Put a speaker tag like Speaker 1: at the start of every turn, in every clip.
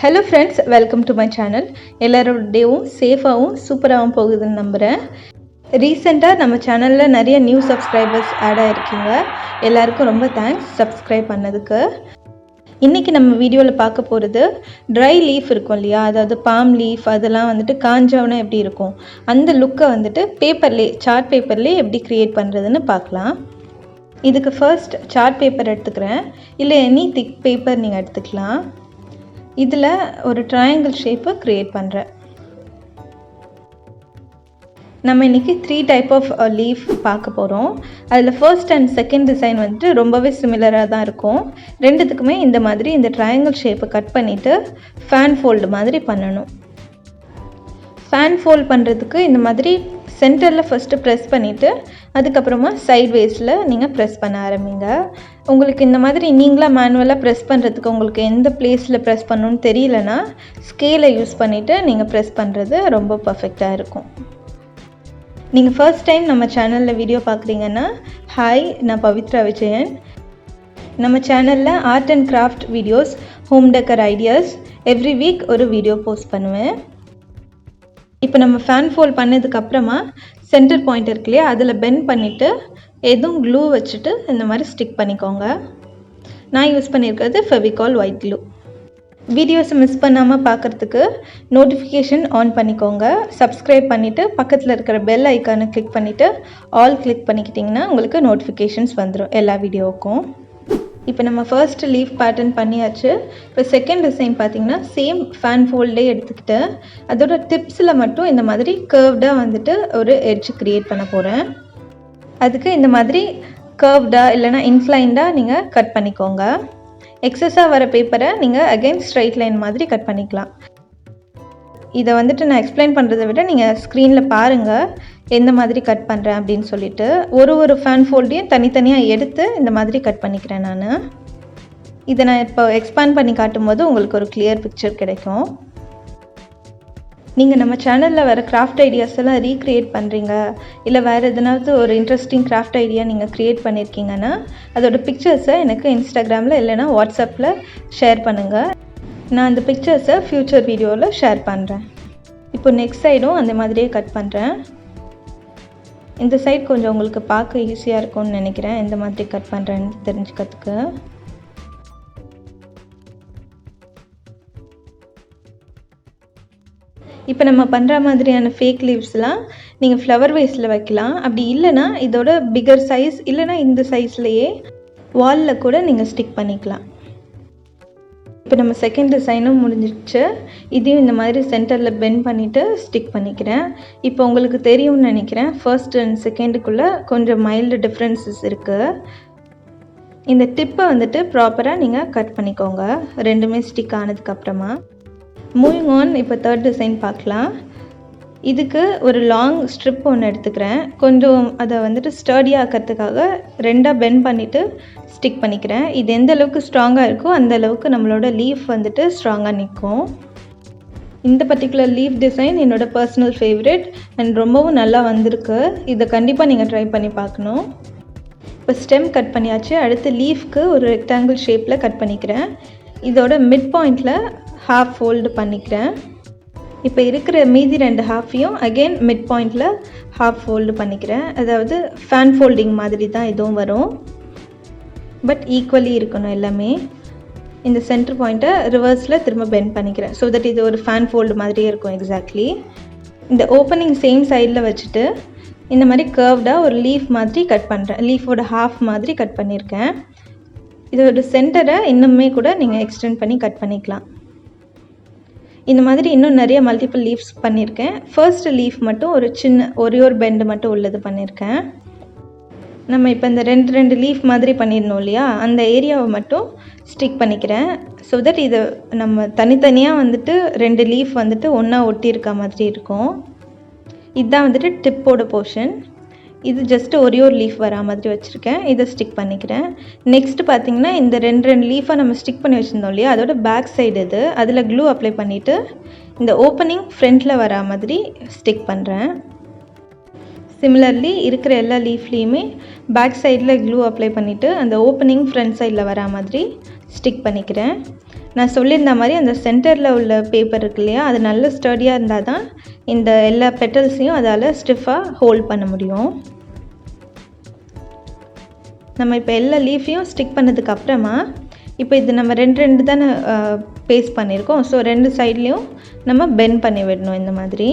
Speaker 1: Hello friends, welcome to my channel. எல்லாரோட டேவும் சேஃபாகவும் சூப்பராகவும் போகுதுன்னு நம்புகிறேன். ரீசெண்டாக நம்ம சேனலில் நிறைய நியூ சப்ஸ்கிரைபர்ஸ் ஆட் ஆகிருக்கீங்க. எல்லாருக்கும் ரொம்ப தேங்க்ஸ் சப்ஸ்கிரைப் பண்ணதுக்கு. இன்றைக்கி நம்ம வீடியோவில் பார்க்க போகிறது ட்ரை லீஃப் இருக்கும் இல்லையா, அதாவது பாம் லீஃப் அதெல்லாம் வந்துட்டு காஞ்சவனா எப்படி இருக்கும், அந்த லுக்கை வந்துட்டு பேப்பர்லேயே சார்ட் பேப்பர்லேயே எப்படி க்ரியேட் பண்ணுறதுன்னு பார்க்கலாம். இதுக்கு ஃபர்ஸ்ட் சார்ட் பேப்பர் எடுத்துக்கிறேன், இல்லை எனி திக் பேப்பர் நீங்கள் எடுத்துக்கலாம். இதில் ஒரு ட்ரையாங்கிள் ஷேப்பை க்ரியேட் பண்ணுறேன். நம்ம இன்றைக்கி 3 டைப் ஆஃப் லீஃப் பார்க்க போகிறோம். அதில் ஃபர்ஸ்ட் அண்ட் செகண்ட் டிசைன் வந்துட்டு ரொம்பவே சிமிலராக தான் இருக்கும். ரெண்டுத்துக்குமே இந்த மாதிரி இந்த ட்ரையாங்கிள் ஷேப்பை கட் பண்ணிவிட்டு ஃபேன் ஃபோல்டு மாதிரி பண்ணணும். ஃபேன் ஃபோல்ட் பண்ணுறதுக்கு இந்த மாதிரி சென்டரில் ஃபஸ்ட்டு ப்ரெஸ் பண்ணிவிட்டு அதுக்கப்புறமா சைட்வேஸில் நீங்கள் ப்ரெஸ் பண்ண ஆரம்பிங்க. உங்களுக்கு இந்த மாதிரி நீங்களாக மேனுவலாக ப்ரெஸ் பண்ணுறதுக்கு உங்களுக்கு எந்த பிளேஸில் ப்ரெஸ் பண்ணணுன்னு தெரியலனா ஸ்கேலை யூஸ் பண்ணிவிட்டு நீங்கள் ப்ரெஸ் பண்ணுறது ரொம்ப பர்ஃபெக்டாக இருக்கும். நீங்கள் ஃபர்ஸ்ட் டைம் நம்ம சேனலில் வீடியோ பார்க்குறீங்கன்னா ஹாய், நான் பவித்ரா விஜயன். நம்ம சேனலில் art and craft videos, home decker ideas every week ஒரு வீடியோ போஸ்ட் பண்ணுவேன். இப்போ நம்ம ஃபேன் ஃபோல்ட் பண்ணதுக்கப்புறமா சென்டர் பாயிண்ட் இருக்கு இல்லையா, அதில் பெண்ட் பண்ணிவிட்டு எதுவும் க்ளூ வச்சுட்டு இந்த மாதிரி ஸ்டிக் பண்ணிக்கோங்க. நான் யூஸ் பண்ணியிருக்கிறது ஃபெவிகால் ஒயிட் க்ளூ. வீடியோஸை மிஸ் பண்ணாமல் பார்க்குறதுக்கு நோட்டிஃபிகேஷன் ஆன் பண்ணிக்கோங்க. சப்ஸ்கிரைப் பண்ணிவிட்டு பக்கத்தில் இருக்கிற பெல் ஐக்கானை கிளிக் பண்ணிவிட்டு ஆல் கிளிக் பண்ணிக்கிட்டிங்கன்னா உங்களுக்கு நோட்டிஃபிகேஷன்ஸ் வந்துடும் எல்லா வீடியோவுக்கும். இப்போ நம்ம ஃபர்ஸ்ட் லீஃப் பேட்டர்ன் பண்ணியாச்சு. இப்போ செகண்ட் டிசைன் பார்த்திங்கன்னா சேம் ஃபேன் ஃபோல்டே எடுத்துக்கிட்டு அதோட டிப்ஸில் மட்டும் இந்த மாதிரி கர்வ்டாக வந்துட்டு ஒரு எட்ஜ் க்ரியேட் பண்ண போகிறேன். அதுக்கு இந்த மாதிரி கர்வ்டாக இல்லைனா இன்க்ளைண்டாக நீங்கள் கட் பண்ணிக்கோங்க. எக்ஸஸாக வர பேப்பரை நீங்கள் அகைன் ஸ்ட்ரைட் லைன் மாதிரி கட் பண்ணிக்கலாம். இதை வந்துட்டு நான் எக்ஸ்பிளைன் பண்ணுறதை விட நீங்கள் ஸ்க்ரீனில் பாருங்கள் எந்த மாதிரி கட் பண்ணுறேன் அப்படின்னு சொல்லிட்டு. ஒரு ஃபேன் ஃபோல்டையும் தனித்தனியாக எடுத்து இந்த மாதிரி கட் பண்ணிக்கிறேன் நான். இதை நான் இப்போ எக்ஸ்பேண்ட் பண்ணி காட்டும்போது உங்களுக்கு ஒரு கிளியர் பிக்சர் கிடைக்கும். நீங்கள் நம்ம சேனலில் வர கிராஃப்ட் ஐடியாஸ் எல்லாம் ரீக்ரியேட் பண்ணுறீங்க, இல்லை வேறு எதனாவது ஒரு இன்ட்ரெஸ்டிங் கிராஃப்ட் ஐடியா நீங்கள் க்ரியேட் பண்ணியிருக்கீங்கன்னா அதோட பிக்சர்ஸை எனக்கு இன்ஸ்டாகிராமில் இல்லைனா வாட்ஸ்அப்பில் ஷேர் பண்ணுங்கள். நான் அந்த பிக்சர்ஸை ஃப்யூச்சர் வீடியோவில் ஷேர் பண்ணுறேன். இப்போ நெக்ஸ்ட் சைடும் அந்த மாதிரியே கட் பண்ணுறேன். இந்த சைட் கொஞ்சம் உங்களுக்கு பார்க்க ஈஸியாக இருக்கும்னு நினைக்கிறேன், இந்த மாதிரி கட் பண்ணுறேன்னு தெரிஞ்சுக்கிறதுக்கு. இப்போ நம்ம பண்ணுற மாதிரியான ஃபேக் லீவ்ஸ்லாம் நீங்கள் ஃப்ளவர் வேஸில் வைக்கலாம். அப்படி இல்லைனா இதோட பிகர் சைஸ் இல்லைனா இந்த சைஸ்லேயே வாலில் கூட நீங்கள் ஸ்டிக் பண்ணிக்கலாம். இப்போ நம்ம செகண்ட் டிசைனும் முடிஞ்சிடுச்சு. இதையும் இந்த மாதிரி சென்டரில் பெண்ட் பண்ணிவிட்டு ஸ்டிக் பண்ணிக்கிறேன். இப்போ உங்களுக்கு தெரியும்னு நினைக்கிறேன், ஃபர்ஸ்ட் அண்ட் செகண்டுக்குள்ளே கொஞ்சம் மைல்டு டிஃப்ரென்சஸ் இருக்குது. இந்த டிப்பை வந்துட்டு ப்ராப்பராக நீங்கள் கட் பண்ணிக்கோங்க ரெண்டுமே ஸ்டிக் ஆனதுக்கப்புறமா. மூவிங் ஆன், இப்போ தேர்ட் டிசைன் பார்க்கலாம். இதுக்கு ஒரு லாங் ஸ்ட்ரிப் ஒன்று எடுத்துக்கிறேன். கொஞ்சம் அதை வந்துட்டு ஸ்டர்டியாக ஆக்கிறதுக்காக ரெண்டாக பெண்ட் பண்ணிவிட்டு ஸ்டிக் பண்ணிக்கிறேன். இது எந்த அளவுக்கு ஸ்ட்ராங்காக இருக்கோ அந்த அளவுக்கு நம்மளோட லீஃப் வந்துட்டு ஸ்ட்ராங்காக நிற்கும். இந்த பர்டிகுலர் லீஃப் டிசைன் என்னோடய பர்சனல் ஃபேவரட் அண்ட் ரொம்பவும் நல்லா வந்திருக்கு. இதை கண்டிப்பாக நீங்கள் ட்ரை பண்ணி பார்க்கணும். இப்போ ஸ்டெம் கட் பண்ணியாச்சு. அடுத்து லீஃப்க்கு ஒரு ரெக்டாங்கிள் ஷேப்பில் கட் பண்ணிக்கிறேன். இதோட மிட் பாயிண்டில் ஹாஃப் ஃபோல்டு பண்ணிக்கிறேன். இப்போ இருக்கிற மீதி 2 ஹாஃபையும் அகெயின் மிட் பாயிண்டில் ஹாஃப் ஃபோல்டு பண்ணிக்கிறேன். அதாவது ஃபேன் ஃபோல்டிங் மாதிரி தான் இதுவும் வரும், பட் ஈக்குவலி இருக்கணும் எல்லாமே. இந்த சென்டர் பாயிண்ட்டை ரிவர்ஸில் திரும்ப பெண்ட் பண்ணிக்கிறேன் ஸோ தட் இது ஒரு ஃபேன் ஃபோல்டு மாதிரியே இருக்கும் எக்ஸாக்ட்லி. இந்த ஓப்பனிங் சேம் சைடில் வச்சுட்டு இந்த மாதிரி கர்வ்டாக ஒரு லீஃப் மாதிரி கட் பண்ணுறேன். லீஃபோட ஹாஃப் மாதிரி கட் பண்ணியிருக்கேன். இதோட சென்டரை இன்னுமே கூட நீங்கள் எக்ஸ்டெண்ட் பண்ணி கட் பண்ணிக்கலாம். இந்த மாதிரி இன்னும் நிறைய மல்டிபிள் லீவ்ஸ் பண்ணியிருக்கேன். ஃபர்ஸ்ட் லீஃப் மட்டும் ஒரு சின்ன ஒரே ஒரு பெண்டு மட்டும் உள்ளது பண்ணியிருக்கேன். நம்ம இப்போ இந்த ரெண்டு லீஃப் மாதிரி பண்ணிடணும் இல்லையா, அந்த ஏரியாவை மட்டும் ஸ்டிக் பண்ணிக்கிறேன் ஸோ தட் இதை நம்ம தனித்தனியாக வந்துட்டு 2 லீஃப் வந்துட்டு ஒன்றா ஒட்டி இருக்க மாதிரி இருக்கும். இதுதான் வந்துட்டு டிப்போட போர்ஷன். இது ஜஸ்ட் ஒரே ஒரு லீஃப் வரா மாதிரி வச்சுருக்கேன். இதை ஸ்டிக் பண்ணிக்கிறேன். நெக்ஸ்ட் பார்த்திங்கன்னா இந்த ரெண்டு லீஃபாக நம்ம ஸ்டிக் பண்ணி வச்சுருந்தோம் இல்லையா, அதோட பேக் சைடு இது, அதில் க்ளூ அப்ளை பண்ணிவிட்டு இந்த ஓப்பனிங் ஃப்ரண்ட்டில் வரா மாதிரி ஸ்டிக் பண்ணுறேன். சிமிலர்லி இருக்கிற எல்லா லீஃப்லேயுமே பேக் சைடில் க்ளூ அப்ளை பண்ணிவிட்டு அந்த ஓப்பனிங் ஃப்ரண்ட் சைடில் வரா மாதிரி ஸ்டிக் பண்ணிக்கிறேன். நான் சொல்லியிருந்த மாதிரி அந்த சென்டரில் உள்ள பேப்பர் இருக்கு இல்லையா, அது நல்ல ஸ்டடியாக இருந்தால் தான் இந்த எல்லா பெட்டல்ஸையும் அதால் ஸ்டிஃபாக ஹோல்ட் பண்ண முடியும். நம்ம இப்போ எல்லா லீஃபையும் ஸ்டிக் பண்ணதுக்கப்புறமா இப்போ இது நம்ம ரெண்டு தானே பேஸ்ட் பண்ணியிருக்கோம். ஸோ 2 சைட்லேயும் நம்ம பெண்ட் பண்ணி விடணும். இந்த மாதிரி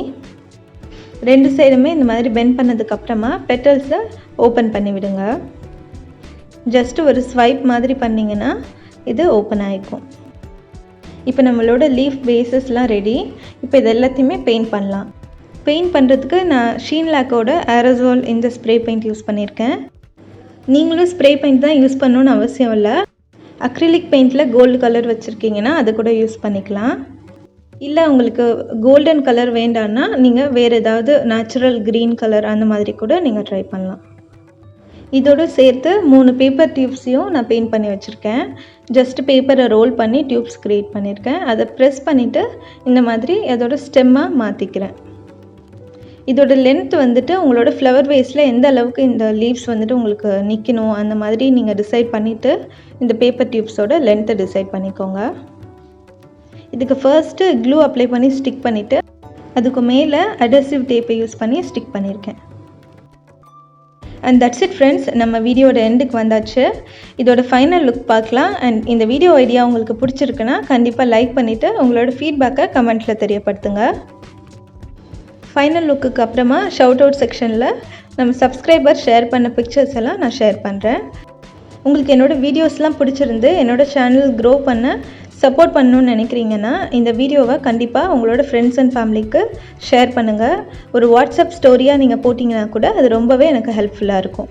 Speaker 1: 2 சைடுமே இந்த மாதிரி பெண்ட் பண்ணதுக்கப்புறமா பெட்டல்ஸை ஓப்பன் பண்ணி விடுங்க. ஜஸ்ட்டு ஒரு ஸ்வைப் மாதிரி பண்ணிங்கன்னா இது ஓப்பன் ஆகிக்கும். இப்போ நம்மளோட லீஃப் பேஸஸ்லாம் ரெடி. இப்போ இது எல்லாத்தையுமே பெயிண்ட் பண்ணலாம். பெயிண்ட் பண்ணுறதுக்கு நான் ஷீன் லாக்கோட ஏரோசால் இந்த ஸ்ப்ரே பெயிண்ட் யூஸ் பண்ணியிருக்கேன். நீங்களும் ஸ்ப்ரே பெயிண்ட் தான் யூஸ் பண்ணணுன்னு அவசியம் இல்லை. அக்ரிலிக் பெயிண்டில் கோல்டு கலர் வச்சுருக்கீங்கன்னா அது கூட யூஸ் பண்ணிக்கலாம். இல்லை உங்களுக்கு கோல்டன் கலர் வேண்டான்னா நீங்கள் வேறு ஏதாவது நேச்சுரல் க்ரீன் கலர் அந்த மாதிரி கூட நீங்கள் ட்ரை பண்ணலாம். இதோடு சேர்த்து 3 பேப்பர் டியூப்ஸையும் நான் பெயிண்ட் பண்ணி வச்சுருக்கேன். ஜஸ்ட்டு பேப்பரை ரோல் பண்ணி டியூப்ஸ் க்ரியேட் பண்ணியிருக்கேன். அதை ப்ரெஸ் பண்ணிவிட்டு இந்த மாதிரி அதோட ஸ்டெம்மாக மாற்றிக்கிறேன். இதோட லென்த் வந்துட்டு உங்களோட ஃப்ளவர் வேஸில் எந்த அளவுக்கு இந்த லீவ்ஸ் வந்துட்டு உங்களுக்கு நிற்கணும் அந்த மாதிரி நீங்கள் டிசைட் பண்ணிவிட்டு இந்த பேப்பர் டியூப்ஸோட லென்த்தை டிசைட் பண்ணிக்கோங்க. இதுக்கு ஃபர்ஸ்ட்டு க்ளூ அப்ளை பண்ணி ஸ்டிக் பண்ணிவிட்டு அதுக்கு மேலே அடசிவ் டேப்பை யூஸ் பண்ணி ஸ்டிக் பண்ணியிருக்கேன். அண்ட் தட்ஸ் இட் ஃப்ரெண்ட்ஸ், நம்ம வீடியோட எண்டுக்கு வந்தாச்சு. இதோட ஃபைனல் லுக் பார்க்கலாம். அண்ட் இந்த வீடியோ ஐடியா உங்களுக்கு பிடிச்சிருக்குன்னா கண்டிப்பாக லைக் பண்ணிவிட்டு உங்களோட ஃபீட்பேக்கை கமெண்ட்டில் தெரியப்படுத்துங்க. ஃபைனல் லுக்குக்கு அப்புறமா ஷவுட் அவுட் செக்ஷனில் நம்ம சப்ஸ்கிரைபர் ஷேர் பண்ண பிக்சர்ஸ் எல்லாம் நான் ஷேர் பண்ணுறேன். உங்களுக்கு என்னோடய வீடியோஸ்லாம் பிடிச்சிருந்து என்னோடய சேனல் க்ரோ பண்ண சப்போர்ட் பண்ணணுன்னு நினைக்கிறீங்கன்னா இந்த வீடியோவை கண்டிப்பாக உங்களோட ஃப்ரெண்ட்ஸ் அண்ட் ஃபேமிலிக்கு ஷேர் பண்ணுங்கள். ஒரு வாட்ஸ்அப் ஸ்டோரியாக நீங்கள் போட்டிங்கன்னா கூட அது ரொம்பவே எனக்கு ஹெல்ப்ஃபுல்லாக இருக்கும்.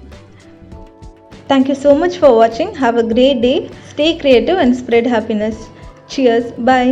Speaker 1: தேங்க்யூ ஸோ மச் ஃபார் வாட்சிங். Have a great day. Stay creative and spread happiness. Cheers. By.